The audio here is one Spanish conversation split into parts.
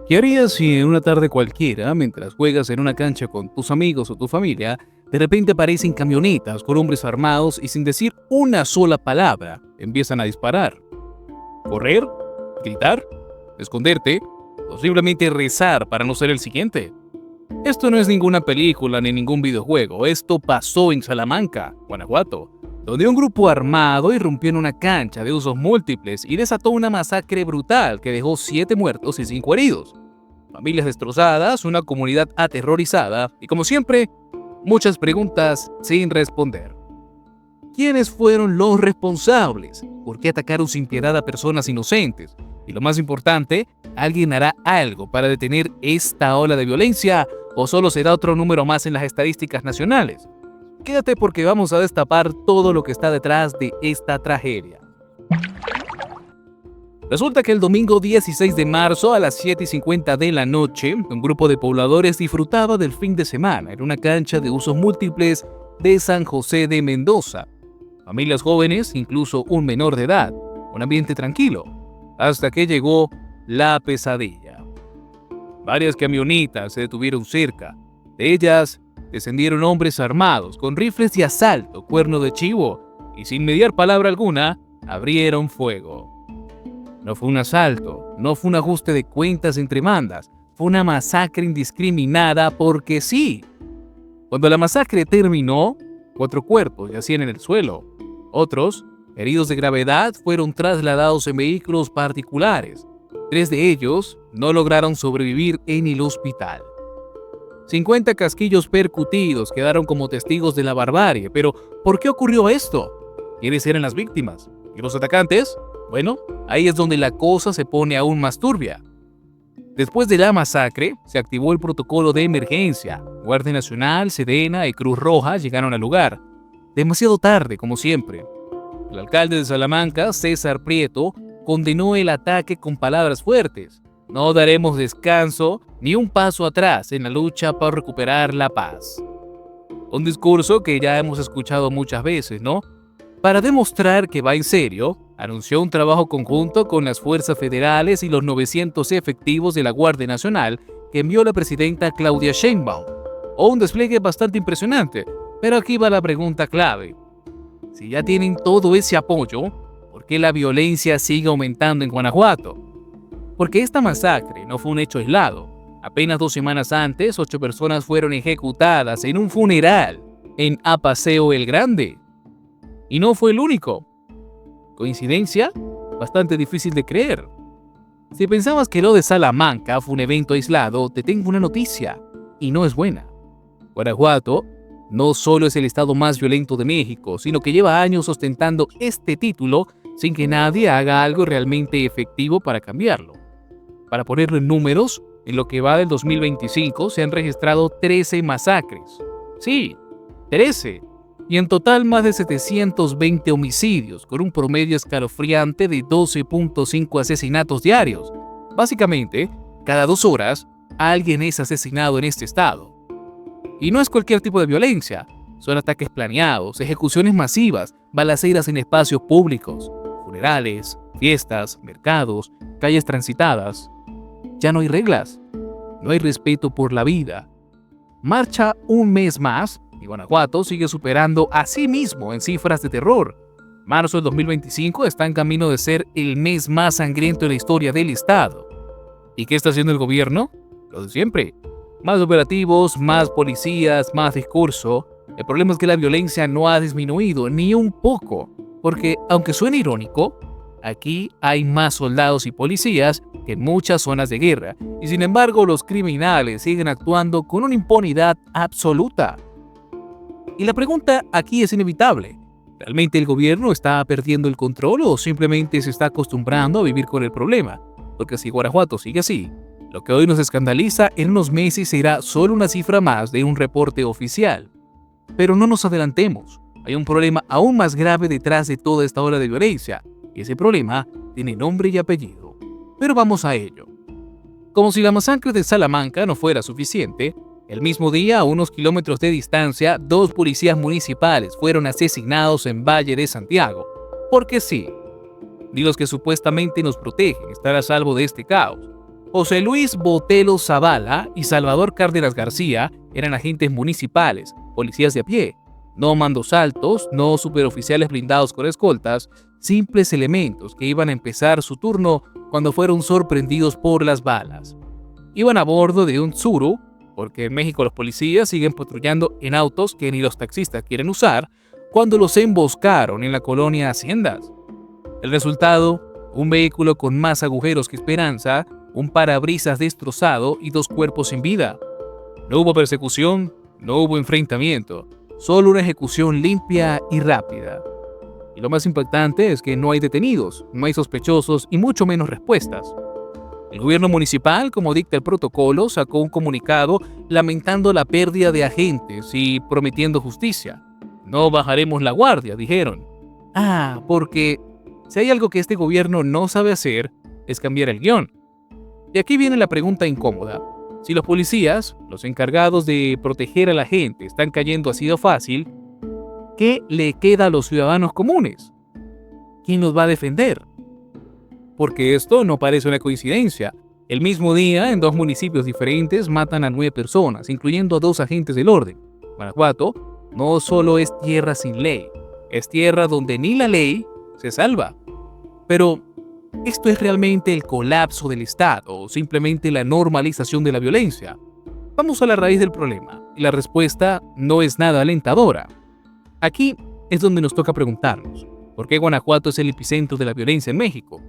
¿Qué harías si en una tarde cualquiera, mientras juegas en una cancha con tus amigos o tu familia, de repente aparecen camionetas con hombres armados y sin decir una sola palabra, empiezan a disparar? ¿Correr? ¿Gritar? ¿Esconderte? ¿O simplemente rezar para no ser el siguiente? Esto no es ninguna película ni ningún videojuego, esto pasó en Salamanca, Guanajuato, donde un grupo armado irrumpió en una cancha de usos múltiples y desató una masacre brutal que dejó 7 muertos y 5 heridos. Familias destrozadas, una comunidad aterrorizada y, como siempre, muchas preguntas sin responder. ¿Quiénes fueron los responsables? ¿Por qué atacaron sin piedad a personas inocentes? Y lo más importante, ¿alguien hará algo para detener esta ola de violencia o solo será otro número más en las estadísticas nacionales? Quédate porque vamos a destapar todo lo que está detrás de esta tragedia. Resulta que el domingo 16 de marzo a las 7:50 de la noche, un grupo de pobladores disfrutaba del fin de semana en una cancha de usos múltiples de San José de Mendoza. Familias jóvenes, incluso un menor de edad, un ambiente tranquilo, hasta que llegó la pesadilla. Varias camionetas se detuvieron cerca. De ellas descendieron hombres armados con rifles de asalto, cuerno de chivo, y sin mediar palabra alguna, abrieron fuego. No fue un asalto, no fue un ajuste de cuentas entre bandas, fue una masacre indiscriminada porque sí. Cuando la masacre terminó, 4 cuerpos yacían en el suelo. Otros, heridos de gravedad, fueron trasladados en vehículos particulares. 3 de ellos no lograron sobrevivir en el hospital. 50 casquillos percutidos quedaron como testigos de la barbarie, pero ¿por qué ocurrió esto? ¿Quiénes eran las víctimas? ¿Y los atacantes? Bueno, ahí es donde la cosa se pone aún más turbia. Después de la masacre, se activó el protocolo de emergencia. Guardia Nacional, Sedena y Cruz Roja llegaron al lugar. Demasiado tarde, como siempre. El alcalde de Salamanca, César Prieto, condenó el ataque con palabras fuertes. No daremos descanso ni un paso atrás en la lucha por recuperar la paz. Un discurso que ya hemos escuchado muchas veces, ¿no? Para demostrar que va en serio, anunció un trabajo conjunto con las fuerzas federales y los 900 efectivos de la Guardia Nacional que envió la presidenta Claudia Sheinbaum. Un despliegue bastante impresionante, pero aquí va la pregunta clave. Si ya tienen todo ese apoyo, ¿por qué la violencia sigue aumentando en Guanajuato? Porque esta masacre no fue un hecho aislado. Apenas 2 semanas antes, 8 personas fueron ejecutadas en un funeral en Apaseo el Grande. Y no fue el único. ¿Coincidencia? Bastante difícil de creer. Si pensabas que lo de Salamanca fue un evento aislado, te tengo una noticia, y no es buena. Guanajuato no solo es el estado más violento de México, sino que lleva años ostentando este título sin que nadie haga algo realmente efectivo para cambiarlo. Para ponerlo en números, en lo que va del 2025 se han registrado 13 masacres. Sí, 13. Y en total más de 720 homicidios, con un promedio escalofriante de 12.5 asesinatos diarios. Básicamente, cada 2 horas, alguien es asesinado en este estado. Y no es cualquier tipo de violencia, son ataques planeados, ejecuciones masivas, balaceras en espacios públicos, funerales, fiestas, mercados, calles transitadas. Ya no hay reglas, no hay respeto por la vida. Marcha un mes más y Guanajuato sigue superando a sí mismo en cifras de terror. Marzo del 2025 está en camino de ser el mes más sangriento en la historia del estado. ¿Y qué está haciendo el gobierno? Lo de siempre. Más operativos, más policías, más discurso. El problema es que la violencia no ha disminuido ni un poco, porque aunque suene irónico, aquí hay más soldados y policías que en muchas zonas de guerra, y sin embargo los criminales siguen actuando con una impunidad absoluta. Y la pregunta aquí es inevitable. ¿Realmente el gobierno está perdiendo el control o simplemente se está acostumbrando a vivir con el problema? Porque si Guanajuato sigue así, lo que hoy nos escandaliza en unos meses será solo una cifra más de un reporte oficial. Pero no nos adelantemos. Hay un problema aún más grave detrás de toda esta ola de violencia. Y ese problema tiene nombre y apellido. Pero vamos a ello. Como si la masacre de Salamanca no fuera suficiente, el mismo día, a unos kilómetros de distancia, 2 policías municipales fueron asesinados en Valle de Santiago. Porque sí, ni los que supuestamente nos protegen están a salvo de este caos. José Luis Botelo Zavala y Salvador Cárdenas García eran agentes municipales, policías de a pie, no mandos altos, no superoficiales blindados con escoltas, simples elementos que iban a empezar su turno cuando fueron sorprendidos por las balas. Iban a bordo de un Tsuru, porque en México los policías siguen patrullando en autos que ni los taxistas quieren usar, cuando los emboscaron en la colonia Haciendas. El resultado, un vehículo con más agujeros que esperanza, un parabrisas destrozado y 2 cuerpos sin vida. No hubo persecución, no hubo enfrentamiento, solo una ejecución limpia y rápida. Y lo más impactante es que no hay detenidos, no hay sospechosos y mucho menos respuestas. El gobierno municipal, como dicta el protocolo, sacó un comunicado lamentando la pérdida de agentes y prometiendo justicia. No bajaremos la guardia, dijeron. Porque si hay algo que este gobierno no sabe hacer, es cambiar el guión. Y aquí viene la pregunta incómoda. Si los policías, los encargados de proteger a la gente, están cayendo así de fácil, ¿qué le queda a los ciudadanos comunes? ¿Quién los va a defender? Porque esto no parece una coincidencia. El mismo día, en 2 municipios diferentes, matan a 9 personas, incluyendo a 2 agentes del orden. Guanajuato no solo es tierra sin ley, es tierra donde ni la ley se salva. Pero, ¿esto es realmente el colapso del Estado o simplemente la normalización de la violencia? Vamos a la raíz del problema, y la respuesta no es nada alentadora. Aquí es donde nos toca preguntarnos, ¿por qué Guanajuato es el epicentro de la violencia en México?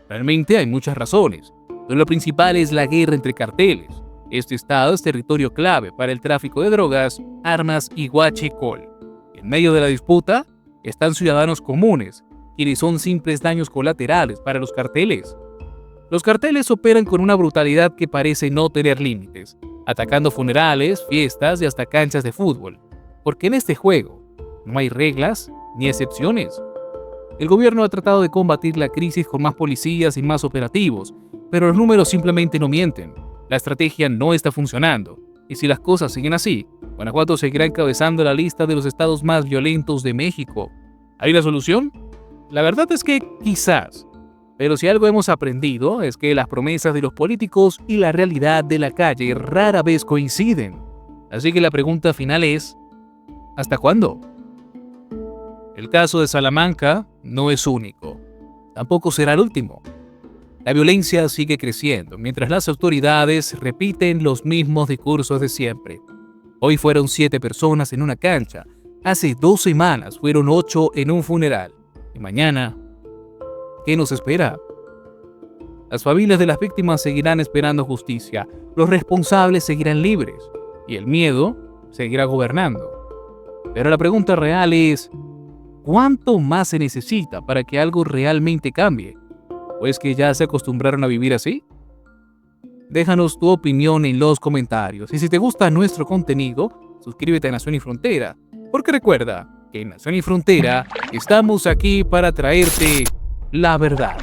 Realmente hay muchas razones, pero lo principal es la guerra entre carteles. Este estado es territorio clave para el tráfico de drogas, armas y huachicol. En medio de la disputa están ciudadanos comunes, quienes son simples daños colaterales para los carteles. Los carteles operan con una brutalidad que parece no tener límites, atacando funerales, fiestas y hasta canchas de fútbol, porque en este juego no hay reglas ni excepciones. El gobierno ha tratado de combatir la crisis con más policías y más operativos, pero los números simplemente no mienten. La estrategia no está funcionando, y si las cosas siguen así, Guanajuato seguirá encabezando la lista de los estados más violentos de México. ¿Hay una solución? La verdad es que quizás, pero si algo hemos aprendido es que las promesas de los políticos y la realidad de la calle rara vez coinciden. Así que la pregunta final es, ¿hasta cuándo? El caso de Salamanca no es único, tampoco será el último. La violencia sigue creciendo mientras las autoridades repiten los mismos discursos de siempre. Hoy fueron 7 personas en una cancha, hace 2 semanas fueron 8 en un funeral. Y mañana, ¿qué nos espera? Las familias de las víctimas seguirán esperando justicia, los responsables seguirán libres y el miedo seguirá gobernando. Pero la pregunta real es, ¿cuánto más se necesita para que algo realmente cambie? ¿O es que ya se acostumbraron a vivir así? Déjanos tu opinión en los comentarios y si te gusta nuestro contenido, suscríbete a Nación y Frontera, porque recuerda que en Nación y Frontera estamos aquí para traerte la verdad.